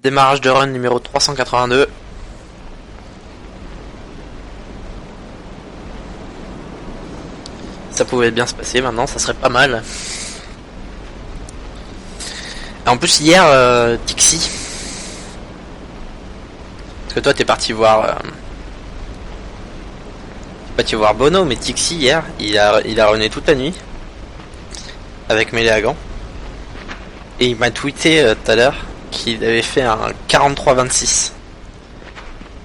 Démarrage de run numéro 382. Ça pouvait bien se passer, maintenant ça serait pas mal. Et en plus hier, Tixi, parce que toi t'es parti voir Bono, mais Tixi hier, il a runné toute la nuit avec Méléagan. Et il m'a tweeté tout à l'heure qu'il avait fait un 43-26.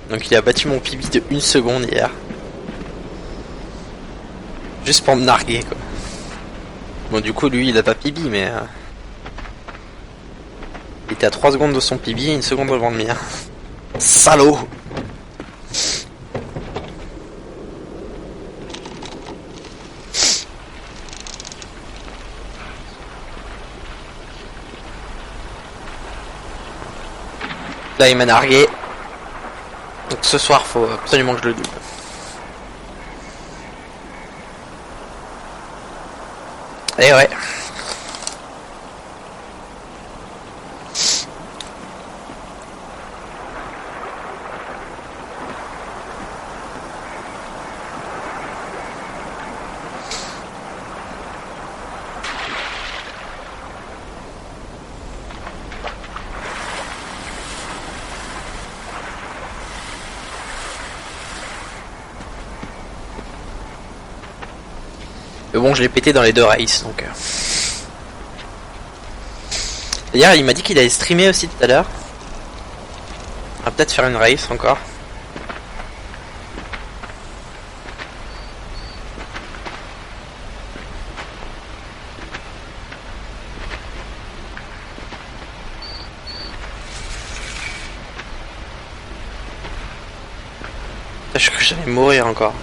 Donc il a battu mon PB de 1 seconde hier. Juste pour me narguer quoi. Bon du coup lui il a pas PB mais il était à 3 secondes de son PB et 1 seconde devant le mien. Salaud. Là il m'a nargué. Donc ce soir faut absolument que je le double. Et ouais. Mais bon, je l'ai pété dans les deux races, donc... D'ailleurs, il m'a dit qu'il allait streamer aussi tout à l'heure. On va peut-être faire une race encore. Je crois que j'allais mourir encore.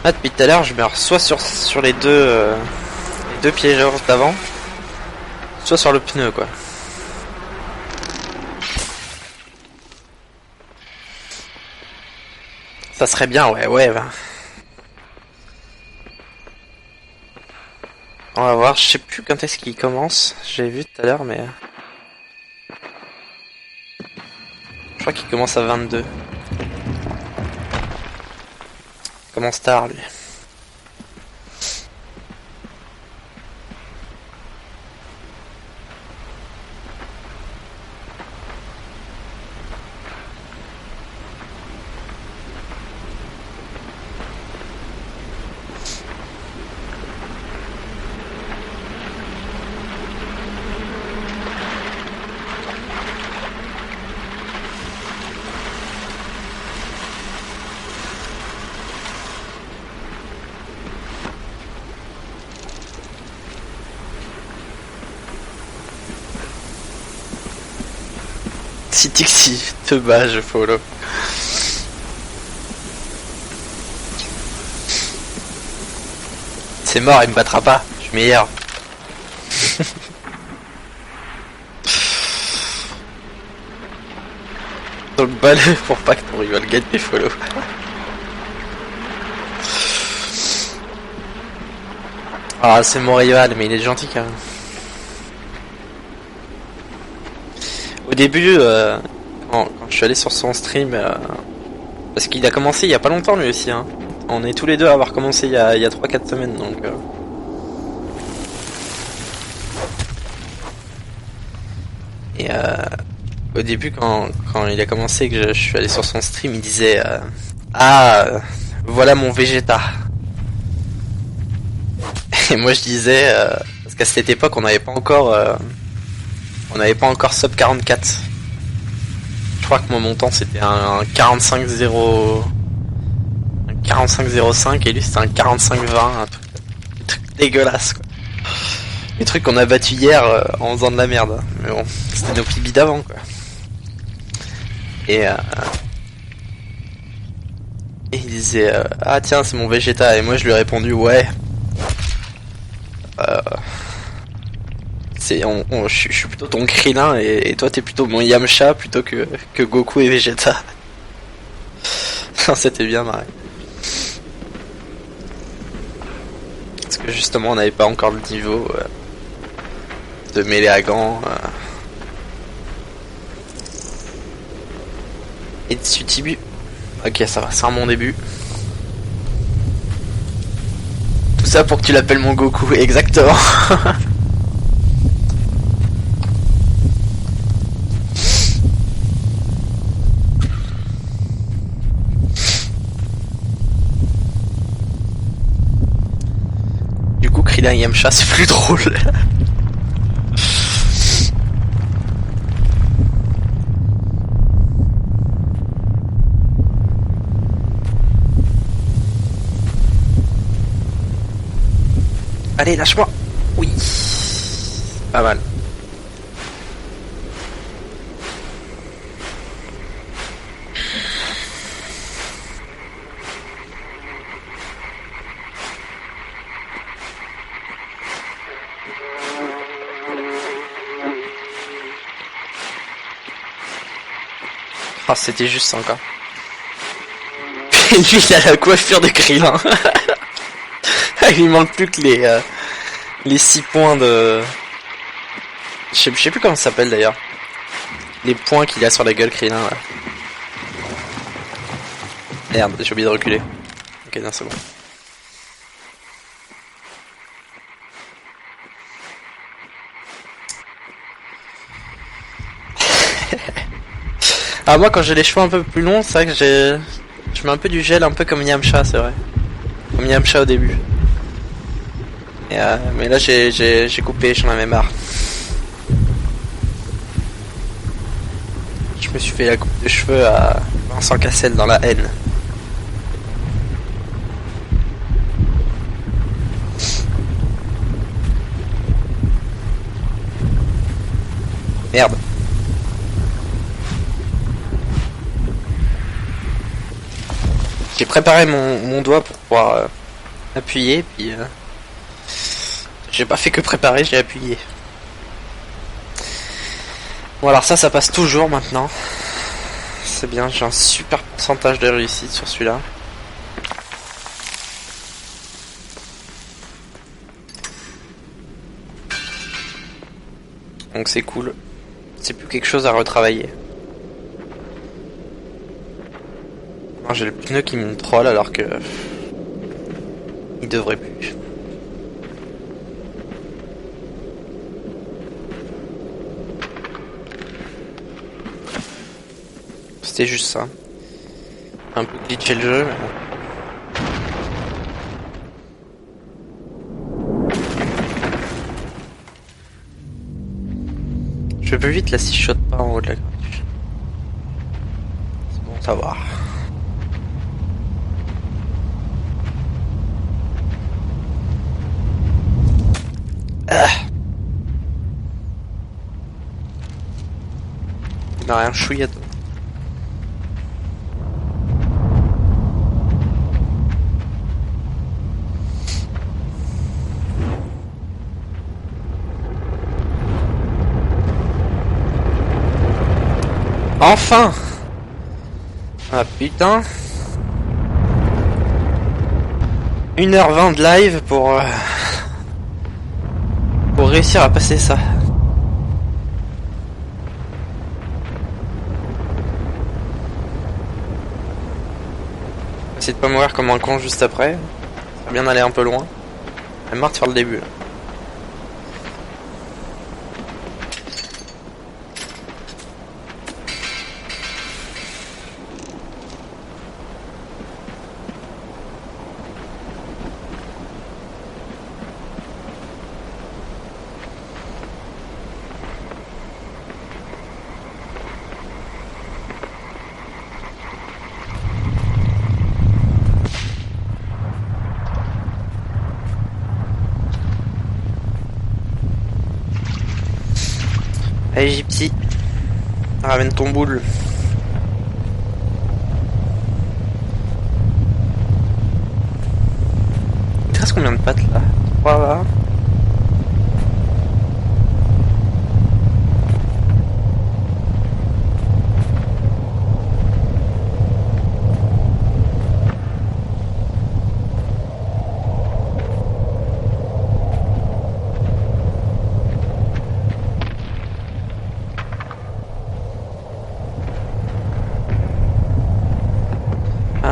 Là, depuis tout à l'heure, je meurs soit sur les deux piégeurs d'avant, soit sur le pneu, quoi. Ça serait bien, ouais. Bah. On va voir, je sais plus quand est-ce qu'il commence. J'ai vu tout à l'heure, mais... Je crois qu'il commence à 22. Il commence tard, lui. Si Tixi te bat, je follow. C'est mort, il me battra pas. Je suis meilleur. Dans le balai pour pas que ton rival gagne des follow. Ah, c'est mon rival, mais il est gentil quand même. Au début, quand je suis allé sur son stream, parce qu'il a commencé il y a pas longtemps lui aussi, hein. On est tous les deux à avoir commencé il y a 3-4 semaines, donc... Et au début, quand il a commencé et que je suis allé sur son stream, il disait ah, voilà mon Vegeta. Et moi je disais, parce qu'à cette époque on n'avait pas encore sub 44. Je crois que mon montant c'était un 45-0... un 45-05 et lui c'était un 45-20, un truc dégueulasse quoi. Les trucs qu'on a battu hier en faisant de la merde. Mais bon, c'était nos PB d'avant quoi. Et il disait ah tiens c'est mon Vegeta, et moi je lui ai répondu ouais. Je suis plutôt ton Krillin et toi t'es plutôt mon Yamcha plutôt que Goku et Vegeta. C'était bien marré. Parce que justement on n'avait pas encore le niveau. de mêlée à gants. Et dessus Tibu. Ok, ça va, c'est un bon début. Tout ça pour que tu l'appelles mon Goku, exactement. Du coup, Krillin et Yamcha, c'est plus drôle. Allez, lâche-moi. Oui. Pas mal. Ah, c'était juste ça encore. Et lui, il a la coiffure de Krillin. Il lui manque plus que les 6 points de... Je sais plus comment ça s'appelle d'ailleurs. Les points qu'il a sur la gueule, Krillin. Là. Merde, j'ai oublié de reculer. Ok, non, c'est bon. Ah, moi, quand j'ai les cheveux un peu plus longs, c'est vrai que je mets un peu du gel, un peu comme Yamcha, c'est vrai. Comme Yamcha au début. Mais là, j'ai coupé, j'en avais marre. Je me suis fait la coupe de cheveux à Vincent Cassel dans la haine. Merde. J'ai préparé mon doigt pour pouvoir appuyer, puis j'ai pas fait que préparer, j'ai appuyé. Bon alors ça passe toujours maintenant. C'est bien, j'ai un super pourcentage de réussite sur celui-là. Donc c'est cool. C'est plus quelque chose à retravailler. J'ai le pneu qui me troll alors que... il devrait plus. C'était juste ça. Un peu glitché le jeu, mais bon. Je peux vite là si je saute pas en haut de la gratuite. C'est bon, ça va. Il n'a rien chouillette. Enfin! Ah putain! 1h20 de live pour réussir à passer ça. Essayer de pas mourir comme un con juste après. Ça va bien aller un peu loin. J'ai marre de faire le début là. Allez Gypsy, ramène ton boule. Il te reste combien de pattes là? 3 là.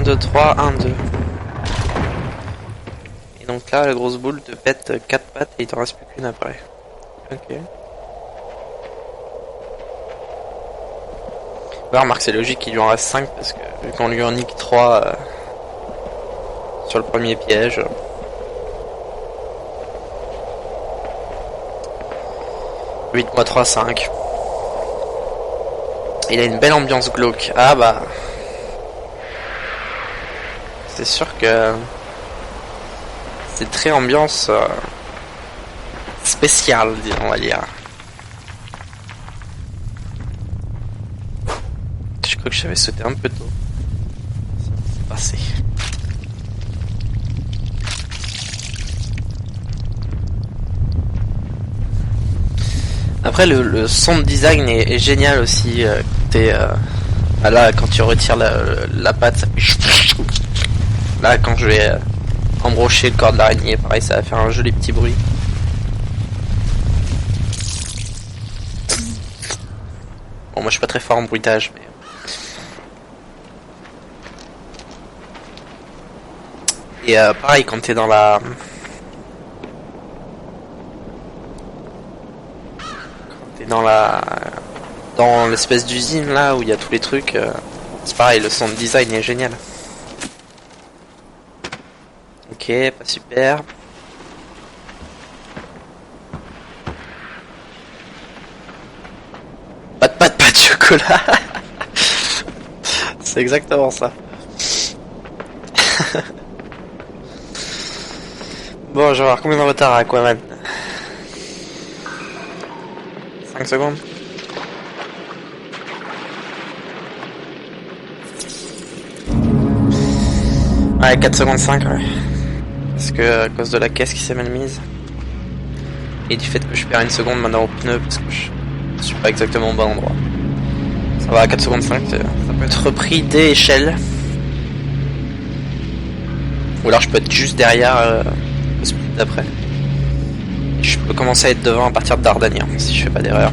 2, 3, 1, 2. Et donc là, la grosse boule te pète 4 pattes et il t'en reste plus qu'une après. Ok. Bah, remarque, c'est logique qu'il lui en reste 5 parce que vu qu'on lui en nique 3 sur le premier piège. 8 x 3, 5. Il a une belle ambiance glauque. Ah bah. C'est sûr que c'est très ambiance spéciale, on va dire. Je crois que j'avais sauté un peu tôt. Ça s'est passé. Après le son de design est génial aussi. Là quand tu retires la patte, ça fait. Là quand je vais embrocher le corps de l'araignée, pareil, ça va faire un joli petit bruit. Bon, moi je suis pas très fort en bruitage, mais. Et pareil quand t'es dans la. Dans l'espèce d'usine là où il y a tous les trucs, c'est pareil, le sound design est génial. Ok, pas super. Pas de chocolat. C'est exactement ça. Bon, je vais voir combien de retard à Aquaman. 5 secondes. Ouais, 4 secondes 5, ouais. Parce que à cause de la caisse qui s'est mal mise. Et du fait que je perds une seconde maintenant au pneu parce que je suis pas exactement au bon endroit. Ça va, à 4 secondes 5, ça peut être repris des échelles. Ou alors je peux être juste derrière le split d'après. Je peux commencer à être devant à partir de Dardania, si je fais pas d'erreur.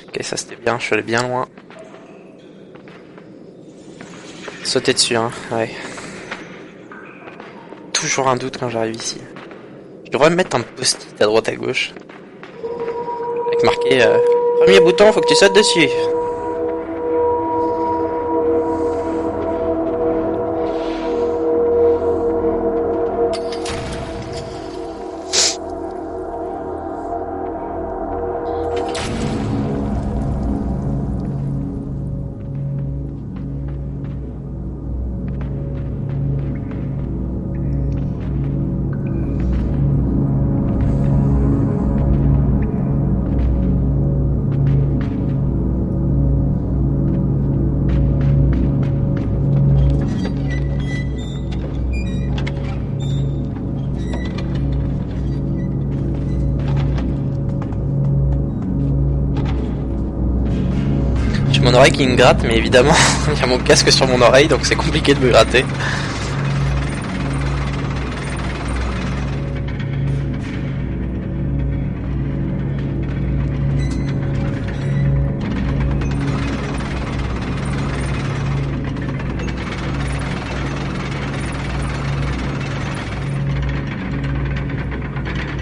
Ok, ça c'était bien, je suis allé bien loin. Sauter dessus, hein, ouais. Toujours un doute quand j'arrive ici. Je devrais me mettre un post-it à droite à gauche. Avec marqué premier bouton, faut que tu sautes dessus. Mon oreille qui me gratte, mais évidemment il y a mon casque sur mon oreille donc c'est compliqué de me gratter.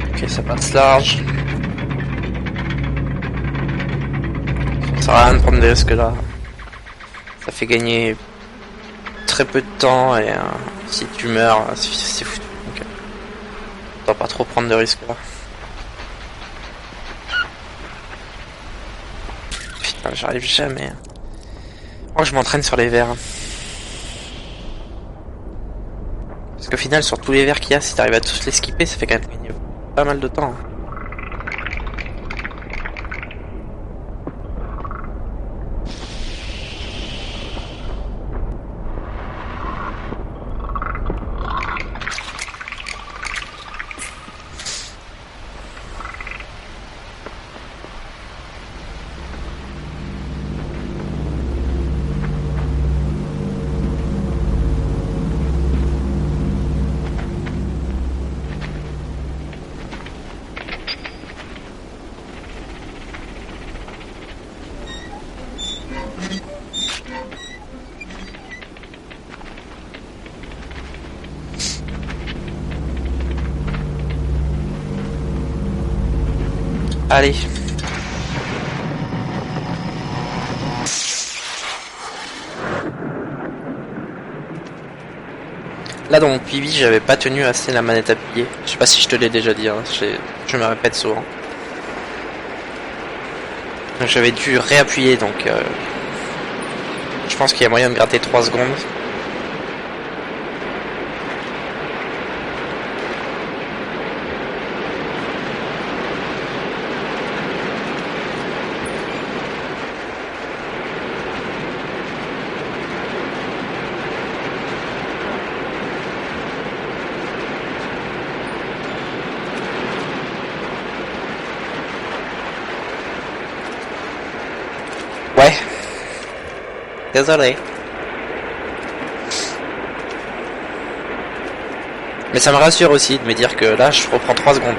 Ok, ça passe large. Ça sert à rien de prendre des risques là. Ça fait gagner très peu de temps et si tu meurs, c'est foutu. Donc, on doit pas trop prendre de risques là. Putain, j'arrive jamais. Oh, je m'entraîne sur les verres. Parce qu'au final, sur tous les verres qu'il y a, si t'arrives à tous les skipper, ça fait quand même gagner pas mal de temps. Allez. Là dans mon PV j'avais pas tenu assez la manette appuyée. Je sais pas si je te l'ai déjà dit, hein. Je me répète souvent. Donc j'avais dû réappuyer, donc je pense qu'il y a moyen de gratter 3 secondes. Ouais. Désolé. Mais ça me rassure aussi de me dire que là je reprends 3 secondes.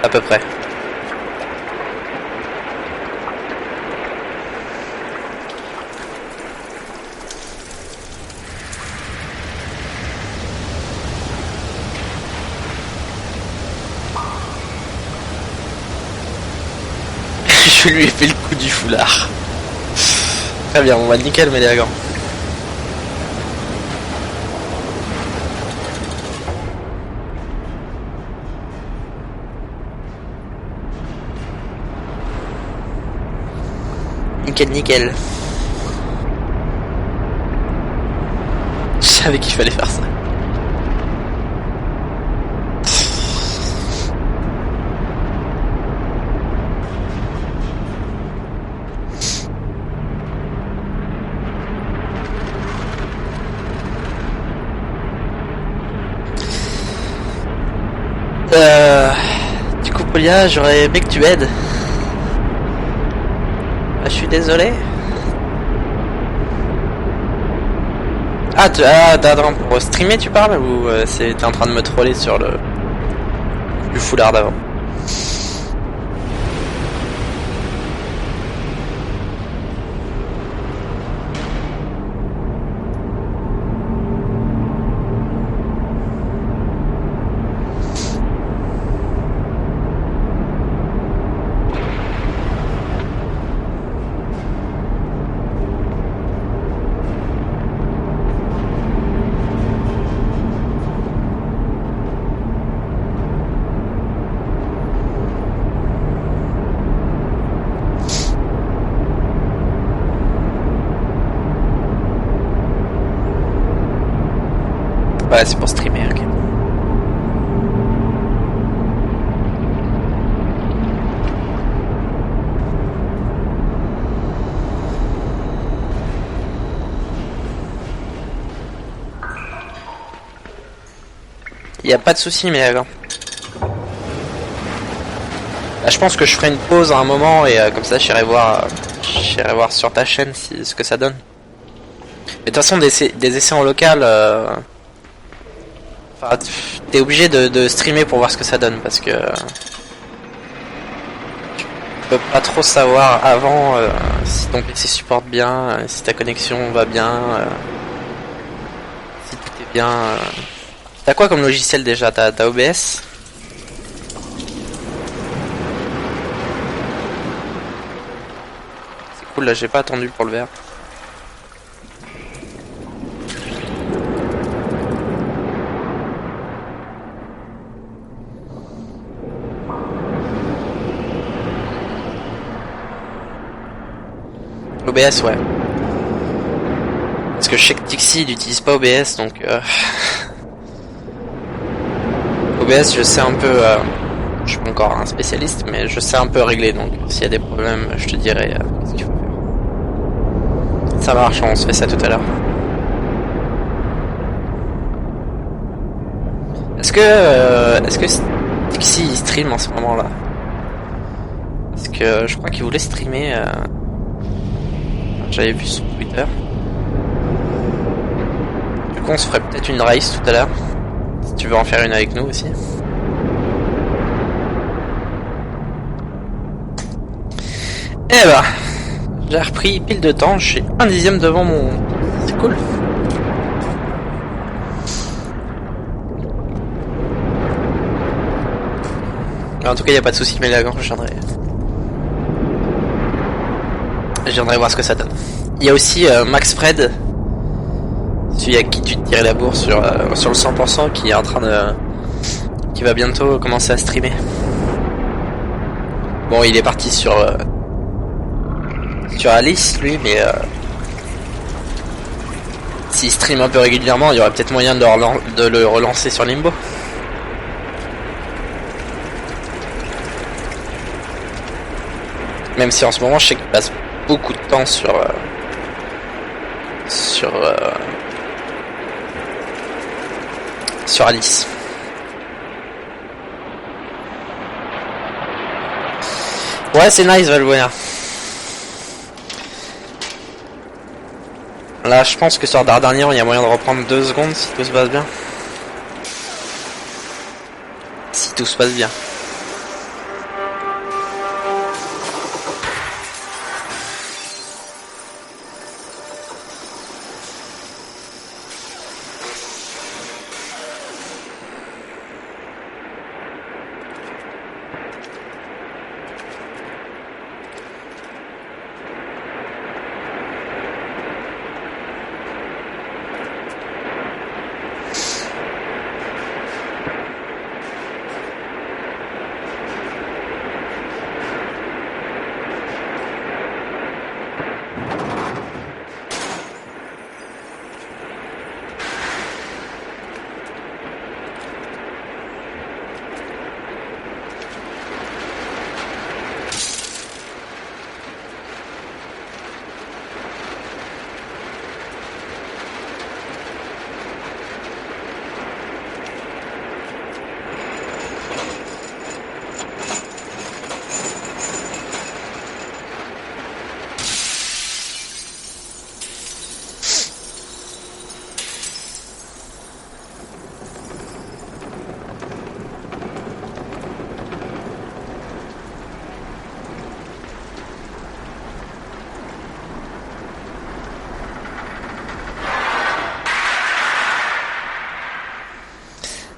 À peu près. Je lui ai fait le coup du foulard. Très bien, on va nickel mais les gants. Nickel, nickel. Je savais qu'il fallait faire ça. Du coup, Polia, j'aurais aimé que tu aides. Ah, je suis désolé. Ah, attends, pour streamer tu parles ou t'es en train de me troller sur le foulard d'avant? Ouais, c'est pour streamer, ok. Y a pas de souci, mais là, je pense que je ferai une pause à un moment et comme ça j'irai voir sur ta chaîne ce que ça donne. Mais de toute façon, des essais en local, enfin, t'es obligé de streamer pour voir ce que ça donne parce que tu peux pas trop savoir avant si ton PC supporte bien, si ta connexion va bien, si tout est bien. T'as quoi comme logiciel déjà? T'as OBS? C'est cool, là j'ai pas attendu pour le verre. OBS, ouais. Parce que je sais que Dixie il utilise pas OBS, donc OBS je sais un peu, je suis pas encore un spécialiste, mais je sais un peu régler, donc s'il y a des problèmes, je te dirai ce qu'il faut faire. Ça marche, on se fait ça tout à l'heure. Est-ce que Dixie il stream en ce moment là? Parce que je crois qu'il voulait streamer. J'avais vu sur Twitter. Du coup, on se ferait peut-être une race tout à l'heure. Si tu veux en faire une avec nous aussi. Eh bah, j'ai repris pile de temps. Je suis 1/10 devant mon. C'est cool. en tout cas, il n'y a pas de souci, mais là, je viendrai voir ce que ça donne. Il y a aussi Max Fred, celui à qui tu te tirais la bourre sur le 100%, qui est en train de... qui va bientôt commencer à streamer. Bon, il est parti sur Alice, lui, mais s'il stream un peu régulièrement, il y aurait peut-être moyen de le relancer sur Limbo. Même si en ce moment, je sais qu'il passe beaucoup de temps sur Alice. Ouais, c'est nice, Valbuena. Là, je pense que sur Dardanian, il y a moyen de reprendre 2 secondes si tout se passe bien. Si tout se passe bien.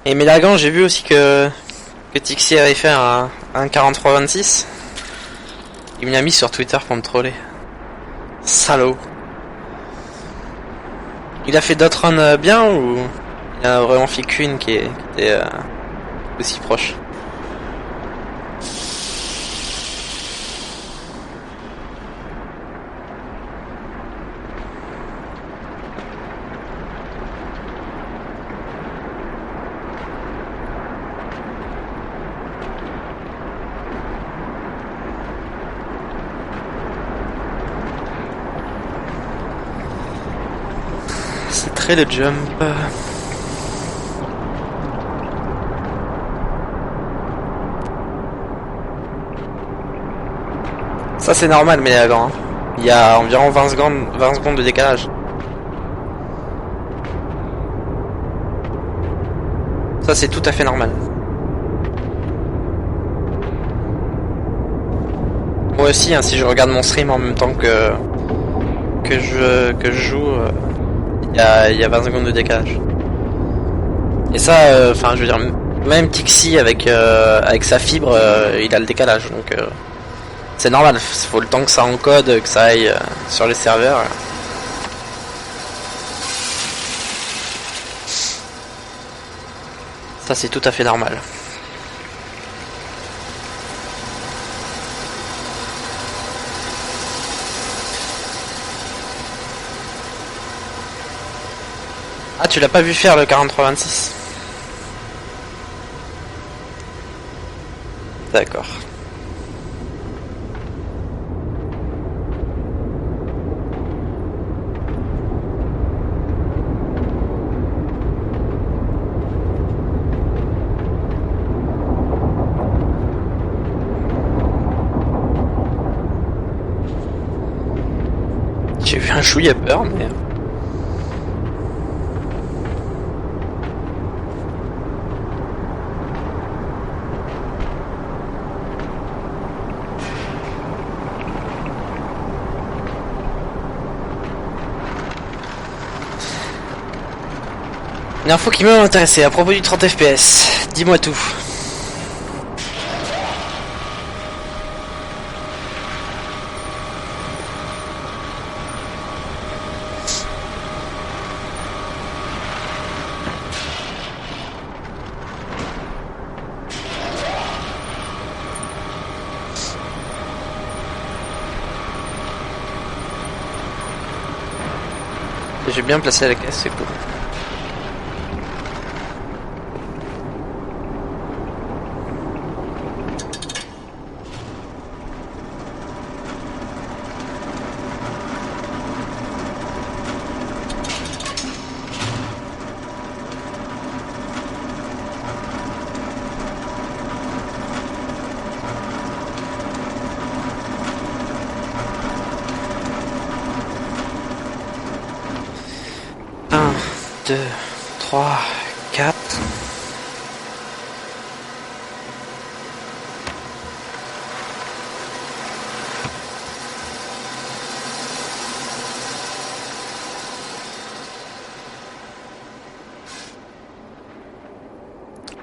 Et Mélagan, j'ai vu aussi que Tixi avait fait un 43-26. Il me l'a mis sur Twitter pour me troller. Salaud. Il a fait d'autres runs bien ou il a vraiment fait qu'une qui était aussi proche? Le jump. Ça c'est normal mais avant, hein. Il y a environ 20 secondes de décalage. Ça c'est tout à fait normal. Moi aussi, hein, si je regarde mon stream en même temps que je joue, il y a 20 secondes de décalage. Et ça, enfin, je veux dire, même Tixi avec sa fibre, il a le décalage, donc c'est normal. Faut le temps que ça encode, que ça aille sur les serveurs. Ça, c'est tout à fait normal. Ah, tu l'as pas vu faire le 43-26? D'accord. J'ai vu un chouïa peur, mais... Une info qui m'a intéressé à propos du 30 FPS. Dis-moi tout. J'ai bien placé la caisse, c'est cool. Un, 2, 3, 4.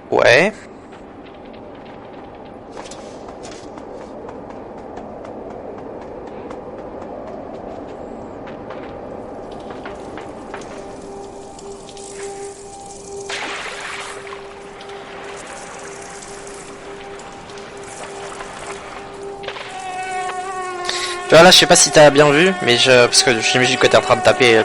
Ouais. Tu vois là, je sais pas si t'as bien vu, mais parce que j'imagine que t'es en train de taper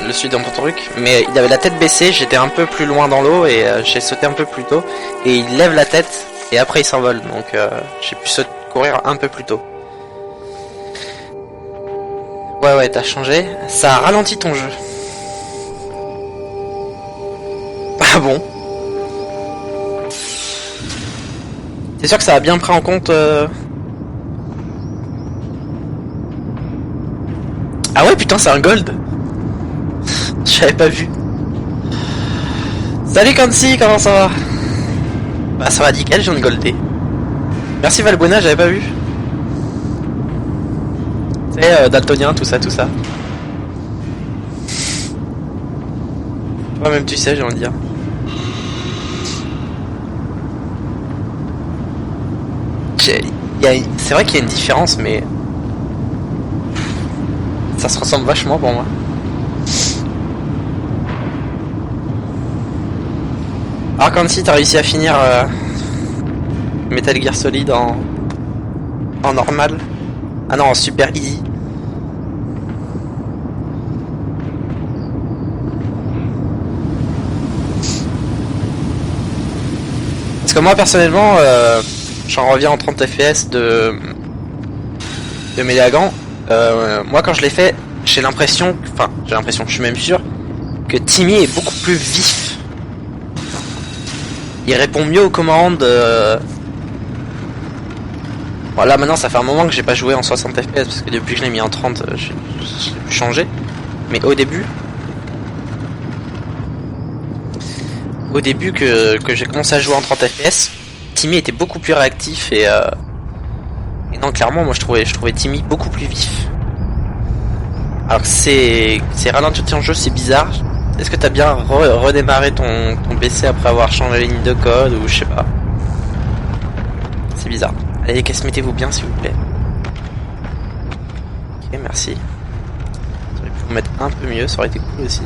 le sud dans ton truc, mais il avait la tête baissée, j'étais un peu plus loin dans l'eau et j'ai sauté un peu plus tôt, et il lève la tête et après il s'envole, donc j'ai pu courir un peu plus tôt. Ouais, t'as changé, ça a ralenti ton jeu. Ah bon? C'est sûr que ça a bien pris en compte... Ah ouais, putain, c'est un gold. J'avais pas vu. Salut Kansi, comment ça va? Bah ça va nickel, je viens de golder. Merci Valbuena, j'avais pas vu. Tu sais, daltonien, tout ça. Toi même tu sais, j'ai envie de dire. C'est vrai qu'il y a une différence, mais... ça se ressemble vachement pour moi. Alors comme si t'as réussi à finir Metal Gear Solid en normal. Ah non, en super easy. Parce que moi personnellement, j'en reviens en 30 FPS de Méléagan. Moi quand je l'ai fait, j'ai l'impression, je suis même sûr, que Timmy est beaucoup plus vif. Il répond mieux aux commandes. Voilà, maintenant ça fait un moment que j'ai pas joué en 60 FPS, parce que depuis que je l'ai mis en 30, j'ai pu changer. Mais au début que j'ai commencé à jouer en 30 FPS, Timmy était beaucoup plus réactif et non, clairement, moi je trouvais Timmy beaucoup plus vif. Alors que c'est ralenti en jeu, c'est bizarre. Est-ce que t'as bien redémarré ton PC après avoir changé les lignes de code ou je sais pas? C'est bizarre. Allez, mettez-vous bien s'il vous plaît. Ok, merci. J'aurais pu vous mettre un peu mieux, ça aurait été cool aussi.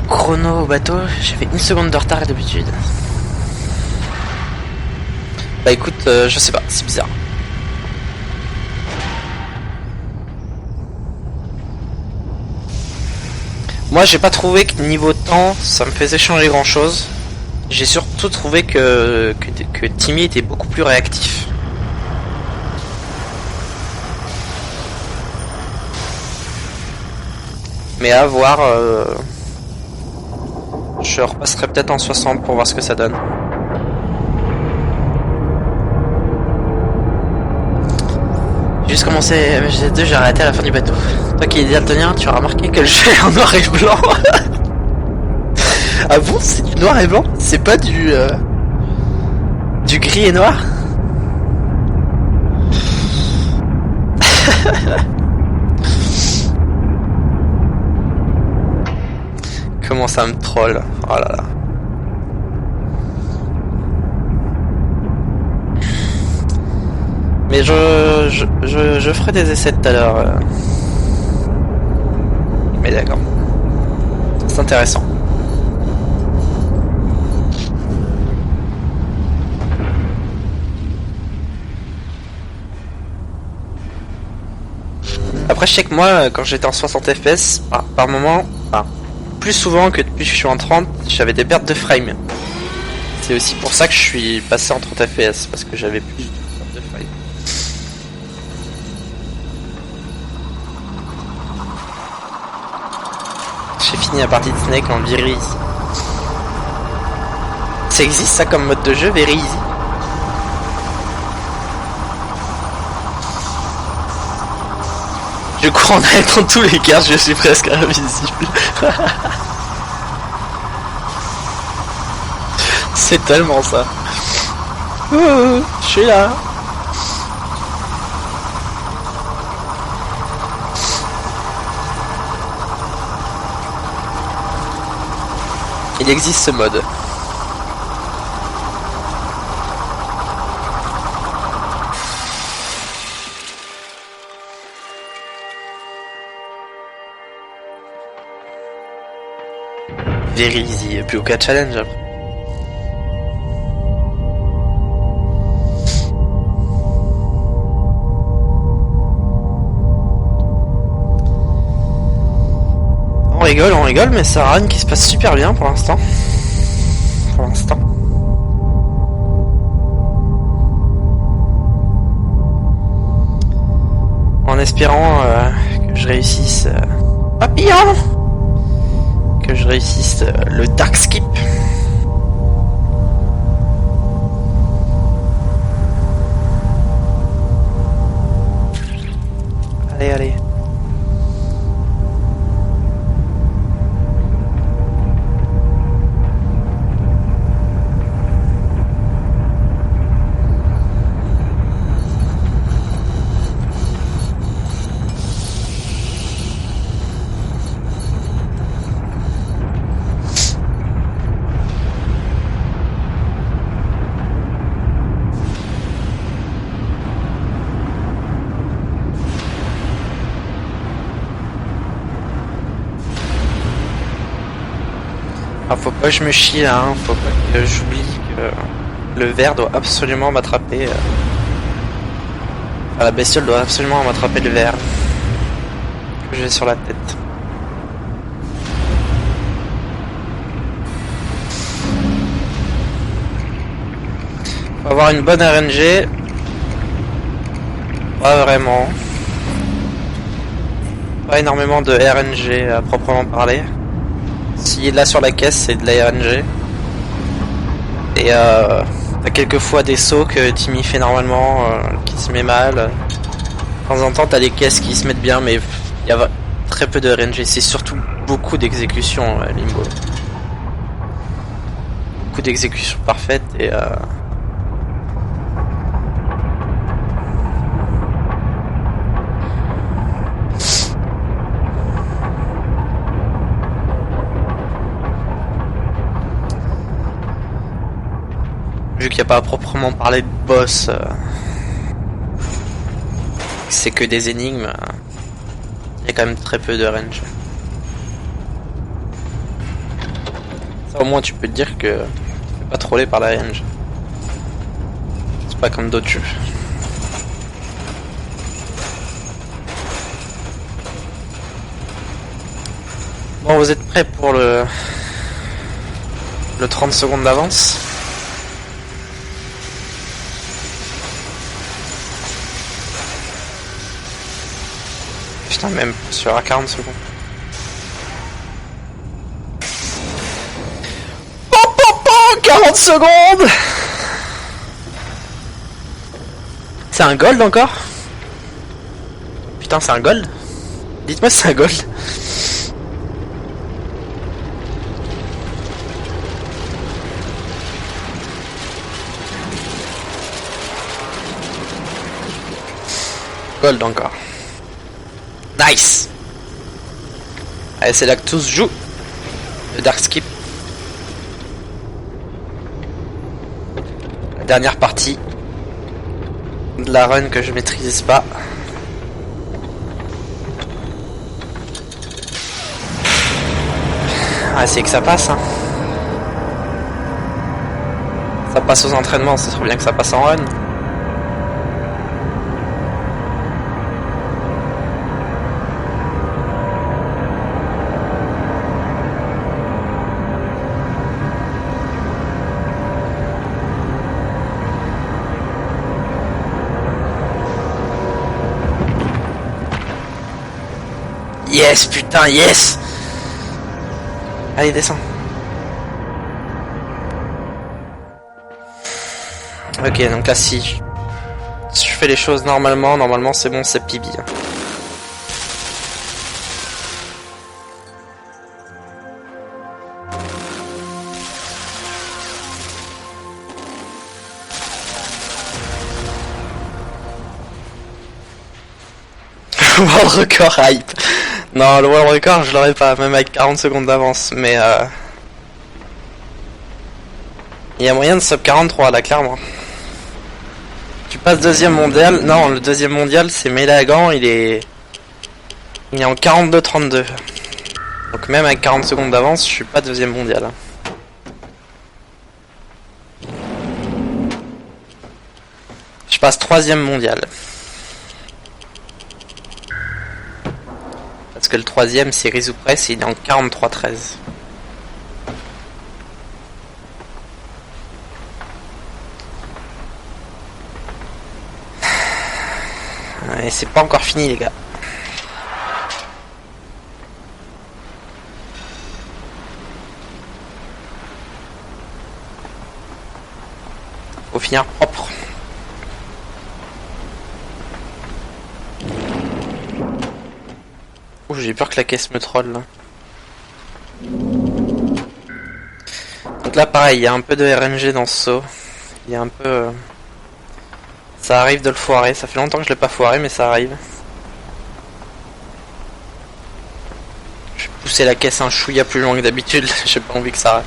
Chrono au bateau, j'avais une seconde de retard d'habitude. Bah écoute, je sais pas, c'est bizarre. Moi j'ai pas trouvé que niveau temps ça me faisait changer grand chose. J'ai surtout trouvé que Timmy était beaucoup plus réactif. Mais à voir, je repasserai peut-être en 60 pour voir ce que ça donne. J'ai juste commencé MGS2, j'ai arrêté à la fin du bateau. Toi qui es daltonien, tu as remarqué que le jeu est en noir et blanc. Ah bon, c'est du noir et blanc? C'est pas du gris et noir? Comment ça me troll? Oh là là. Mais je ferai des essais tout à l'heure. Mais d'accord. C'est intéressant. Après, je sais que moi, quand j'étais en 60 FPS, par moment, plus souvent que depuis que je suis en 30, j'avais des pertes de frame. C'est aussi pour ça que je suis passé en 30 FPS, parce que j'avais plus de pertes de frame. J'ai fini la partie de Snake en Very Easy. Ça existe ça comme mode de jeu, Very Easy? Je cours en arrière dans tous les cas, je suis presque invisible. C'est tellement ça. Je suis là. Il existe ce mode. Very easy, plus aucun challenge après. On rigole, mais c'est un run qui se passe super bien pour l'instant. En espérant que je réussisse... Papillon, que je réussisse le dark skip. Allez. Faut pas que je me chie là, hein. Faut pas que j'oublie que le ver doit absolument m'attraper. La bestiole doit absolument m'attraper le ver que j'ai sur la tête. Faut avoir une bonne RNG. Pas vraiment. Pas énormément de RNG à proprement parler. S'il est là sur la caisse, c'est de la RNG. Et t'as quelques fois des sauts que Timmy fait normalement, qui se met mal. De temps en temps, t'as des caisses qui se mettent bien, mais il y a très peu de RNG. C'est surtout beaucoup d'exécution, Limbo. Beaucoup d'exécution parfaite et vu qu'il n'y a pas à proprement parler de boss, c'est que des énigmes, il y a quand même très peu de range. Ça au moins tu peux te dire que tu n'es pas trollé par la range. C'est pas comme d'autres jeux. Bon, vous êtes prêts pour le 30 secondes d'avance? Putain, même sur 40 secondes. 40 secondes. C'est un gold encore? Putain, c'est un gold? Dites-moi si c'est un gold. Gold encore. Nice. Allez, c'est là que tout se joue. Le dark skip. La dernière partie de la run que je maîtrise pas. Ah, c'est que ça passe, hein. Ça passe aux entraînements, ce serait bien que ça passe en run. Yes, putain, yes! Allez, descends. Ok, donc là, si je fais les choses normalement c'est bon, c'est pibi. World record hype. Non, le world record, je l'aurais pas, même avec 40 secondes d'avance, mais il y a moyen de sub 43 là, clairement. Tu passes deuxième mondial. Non, le deuxième mondial, c'est Mélagan, il est en 42-32. Donc même avec 40 secondes d'avance, je suis pas deuxième mondial. Je passe troisième mondial. Parce que le troisième, c'est Rizoupress, il est en 43-13. Et c'est pas encore fini, les gars. Faut finir propre. Ouh, j'ai peur que la caisse me troll là. Donc là pareil, il y a un peu de RNG dans ce saut. Il y a un peu... Ça arrive de le foirer, ça fait longtemps que je l'ai pas foiré mais ça arrive. Je vais pousser la caisse un chouïa plus loin que d'habitude, j'ai pas envie que ça rate.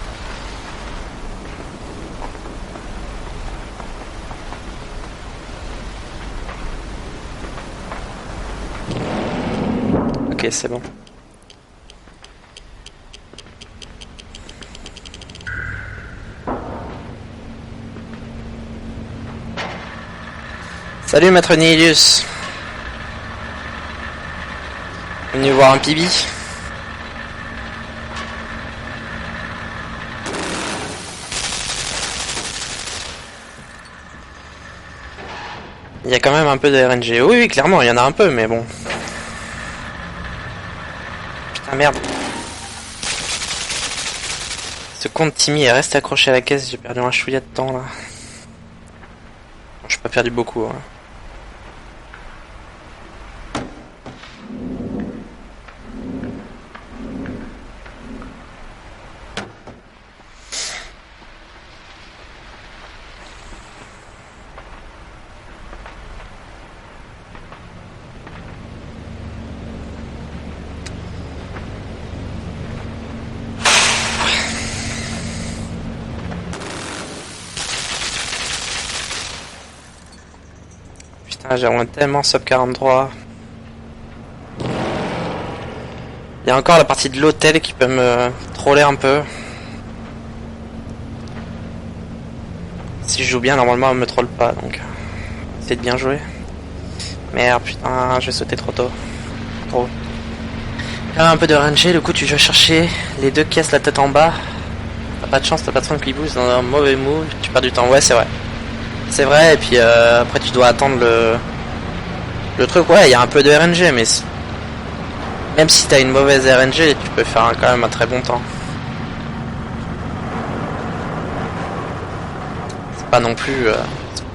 Ok, c'est bon. Salut maître Nihilus. Venu voir un pibi. Il y a quand même un peu de RNG. Oui, clairement, il y en a un peu, mais bon. Putain, merde. Ce compte Timmy reste accroché à la caisse, j'ai perdu un chouïa de temps là. Je n'ai pas perdu beaucoup. Hein. J'aimerais tellement sub 43. Il y a encore la partie de l'hôtel qui peut me troller un peu. Si je joue bien, normalement elle me troll pas, donc c'est de bien jouer. Merde, putain, j'ai sauté trop tôt. Trop. Là, un peu de RNG, du coup tu vas chercher les deux caisses la tête en bas. T'as pas de chance, t'as pas de son qui boost dans un mauvais move, tu perds du temps. Ouais, c'est vrai. C'est vrai, et puis après tu dois attendre le truc. Ouais, il y a un peu de RNG, mais même si t'as une mauvaise RNG, tu peux faire quand même un très bon temps. C'est pas non plus...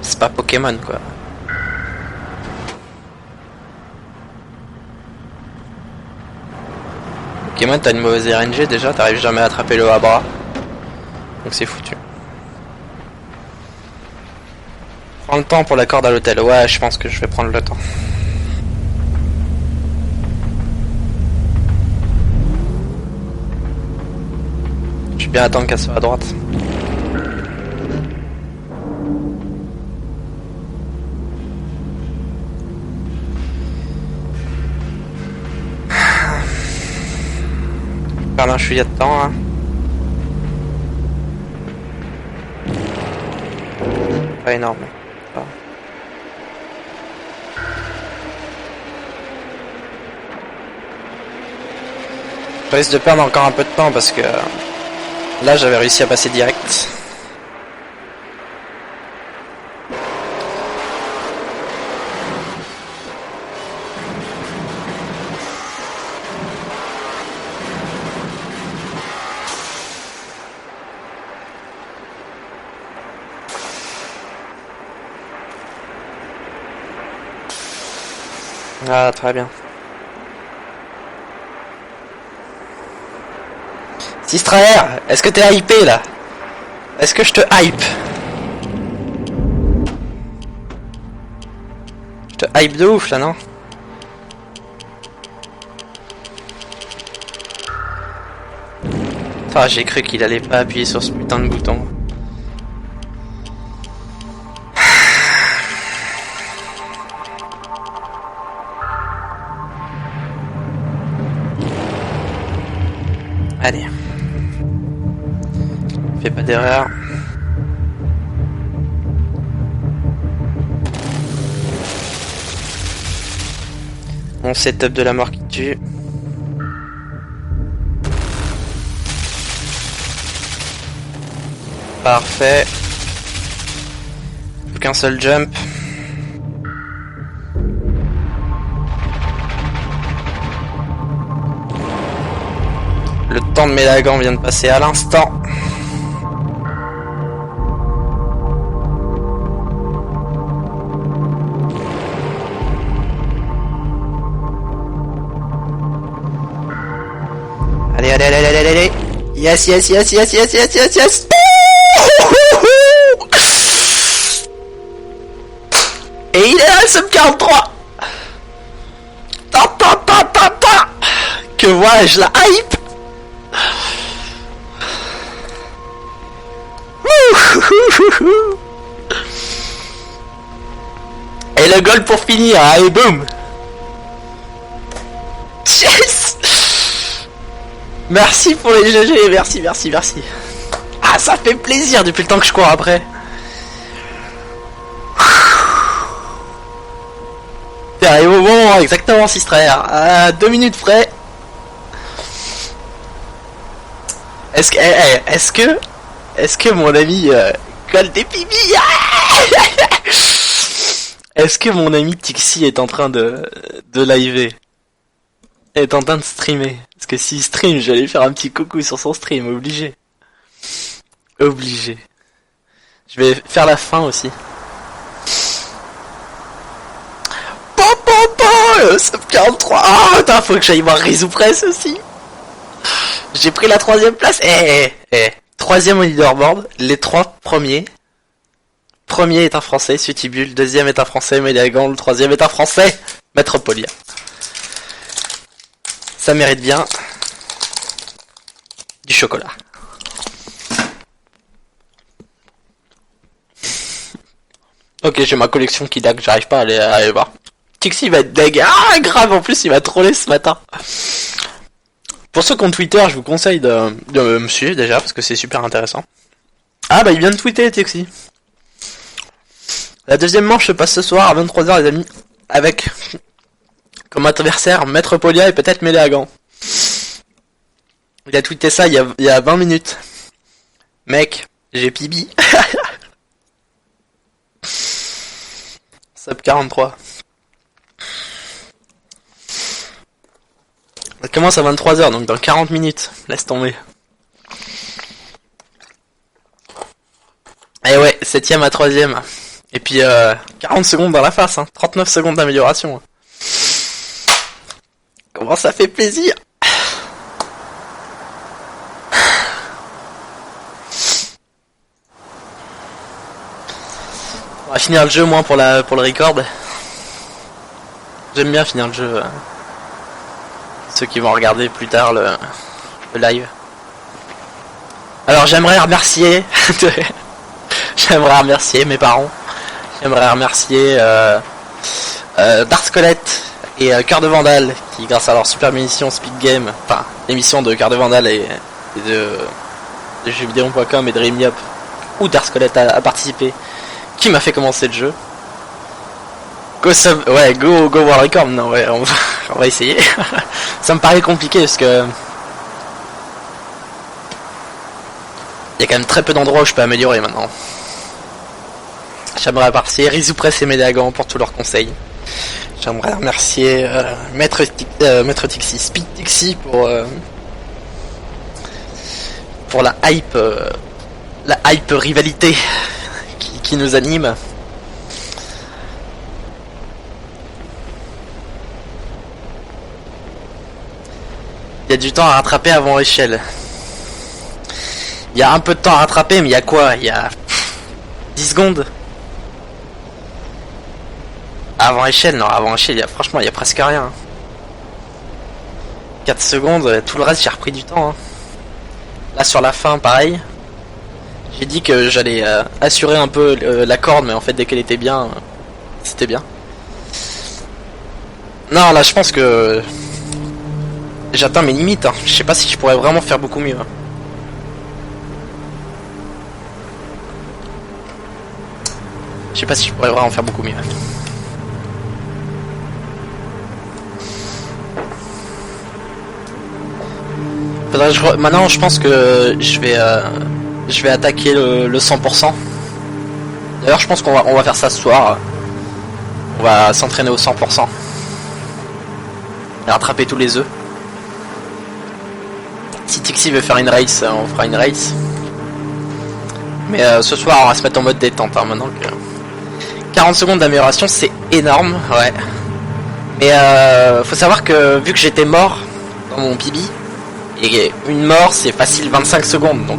c'est pas Pokémon, quoi. Pokémon, t'as une mauvaise RNG, déjà, t'arrives jamais à attraper le Abra. Donc c'est foutu. Prends le temps pour la corde à l'hôtel. Ouais, je pense que je vais prendre le temps. Je vais bien attendre qu'elle soit à droite. Perdre un chouïa de temps, hein. Pas énorme. Pas. Je risque de perdre encore un peu de temps parce que là j'avais réussi à passer direct. Ah, très bien. Sistraer, est-ce que t'es hypé là? Est-ce que je te hype? Je te hype de ouf là, non? Ah, j'ai cru qu'il allait pas appuyer sur ce putain de bouton. Allez. Fais pas d'erreur. Mon setup de la mort qui tue. Parfait. Plus qu'un seul jump. Le temps de Mélagan vient de passer à l'instant. Allez, allez, allez, allez, allez, allez. Yes, yes, yes, yes, yes, yes, yes, yes. Et il est là, le sub 43. Que vois-je, la hype. Et le goal pour finir, allez boum. Yes. Merci pour les GG, merci, merci, merci. Ah, ça fait plaisir depuis le temps que je cours après. T'es arrivé au bon moment, exactement, Sistraer. À 2 minutes près. Est-ce que mon ami colle des pibis? Est-ce que mon ami Tixi est en train de liver? Est en train de streamer? Parce que s'il stream, je vais aller faire un petit coucou sur son stream, obligé. Obligé. Je vais faire la fin aussi. Sub 43. Ah, attends, faut que j'aille voir Rizou Press aussi. J'ai pris la 3ème place. Troisième au leaderboard. Les 3 premiers. Premier est un français, Sutibul. Deuxième est un français, Mélagan. Le 3ème est un français, Metropolia. Ça mérite bien du chocolat. Ok, j'ai ma collection qui lag, j'arrive pas à aller voir. Tixi va être deg. Ah, grave, en plus il m'a trollé ce matin. Pour ceux qui ont Twitter, je vous conseille de me suivre déjà, parce que c'est super intéressant. Ah bah il vient de tweeter, Tixi. La deuxième manche se passe ce soir à 23h les amis, avec comme adversaire Metropolia et peut-être Mélagan. Il a tweeté ça il y a 20 minutes. Mec, j'ai pibi. Sub 43. Ça commence à 23h, donc dans 40 minutes. Laisse tomber. Et ouais, 7ème à 3ème. Et puis 40 secondes dans la face, hein. 39 secondes d'amélioration. Comment ça fait plaisir. On va finir le jeu moins pour le record. J'aime bien finir le jeu. Ceux qui vont regarder plus tard le live. Alors j'aimerais remercier mes parents. J'aimerais remercier Dark Squelette et Cœur de Vandal qui, grâce à leur superbe émission Speed Game, enfin l'émission de Cœur de Vandal et de jeuxvideo.com et de Dream Up, où Dark Squelette a participé, Qui m'a fait commencer le jeu? Go sub... Ouais, go World Record. Non, ouais, on va essayer. Ça me paraît compliqué parce que... Il y a quand même très peu d'endroits où je peux améliorer maintenant. J'aimerais remercier Rizoupress et Médagan pour tous leurs conseils. J'aimerais remercier Maître Tixi, Speed Tixi pour la hype rivalité qui nous anime. Il y a du temps à rattraper avant échelle. Il y a un peu de temps à rattraper, mais il y a quoi? Il y a 10 secondes. Avant échelle, non, avant échelle, franchement, il y a presque rien. 4 secondes, tout le reste, j'ai repris du temps. Hein. Là, sur la fin, pareil. J'ai dit que j'allais assurer un peu la corde, mais en fait, dès qu'elle était bien, c'était bien. Non, là, je pense que j'atteins mes limites. Hein. Je sais pas si je pourrais vraiment faire beaucoup mieux. Hein. Je sais pas si je pourrais vraiment faire beaucoup mieux. Maintenant, je pense que je vais attaquer le 100%. D'ailleurs, je pense qu'on va faire ça ce soir. On va s'entraîner au 100%. Et rattraper tous les œufs. Si Tixi veut faire une race, on fera une race. Mais ce soir, on va se mettre en mode détente. Hein, maintenant que 40 secondes d'amélioration, c'est énorme, ouais. Mais faut savoir que vu que j'étais mort dans mon PB, et une mort c'est facile 25 secondes, donc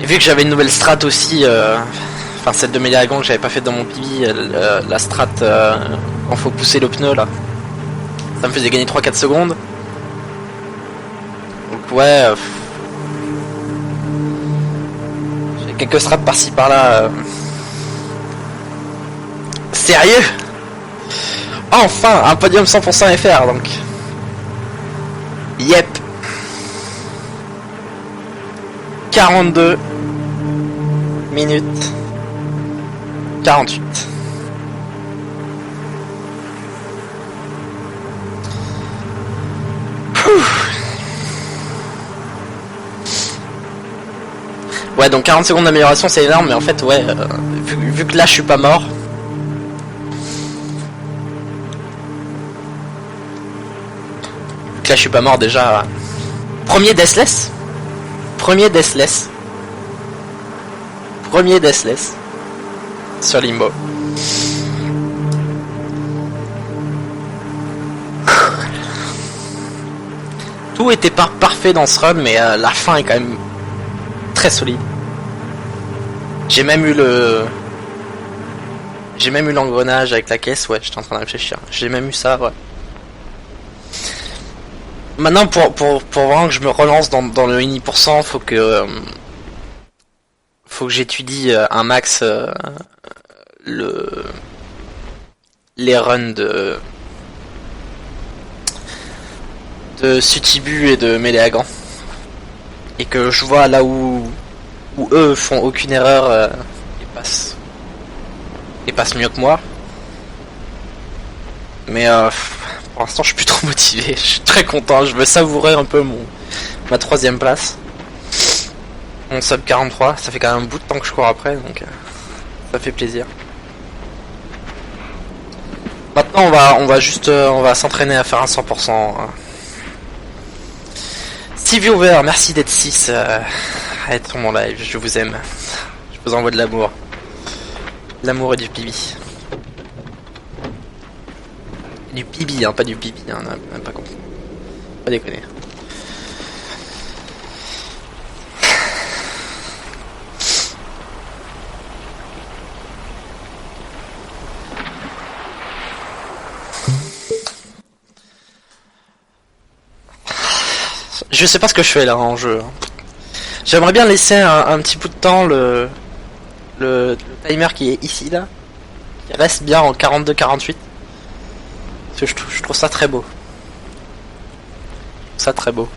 et vu que j'avais une nouvelle strat aussi, enfin celle de Médagon que j'avais pas faite dans mon PB, la strat quand faut pousser le pneu là, ça me faisait gagner 3-4 secondes. Donc ouais, j'ai quelques strats par-ci par-là. Sérieux? Enfin, un podium 100% FR donc. Yep. 42 minutes 48. Ouais, donc 40 secondes d'amélioration c'est énorme, mais en fait ouais, vu que là je suis pas mort. Là je suis pas mort déjà. Premier Deathless sur Limbo. Tout était pas parfait dans ce run, mais la fin est quand même très solide. J'ai même eu l'engrenage avec la caisse, ouais, j'étais en train de réfléchir. J'ai même eu ça, ouais. Maintenant, pour vraiment que je me relance dans le uni%, faut que j'étudie un max les runs de Sutibu et de Méléagan, et que je vois là où eux font aucune erreur et passent mieux que moi. Mais pour l'instant je suis plus trop motivé, je suis très content, je veux savourer un peu ma 3ème place. Mon sub 43, ça fait quand même un bout de temps que je cours après, donc ça fait plaisir. Maintenant on va s'entraîner à faire un 100%. Si viewers, merci d'être 6 à être sur mon live, je vous aime. Je vous envoie de l'amour. L'amour et du pibi. Du pibi, hein, pas du pipi, hein, même pas compris. Pas déconner. Je sais pas ce que je fais là en jeu. J'aimerais bien laisser un petit bout de temps le timer qui est ici là, qui reste bien en 42-48. Parce que je trouve ça très beau. Ça très beau.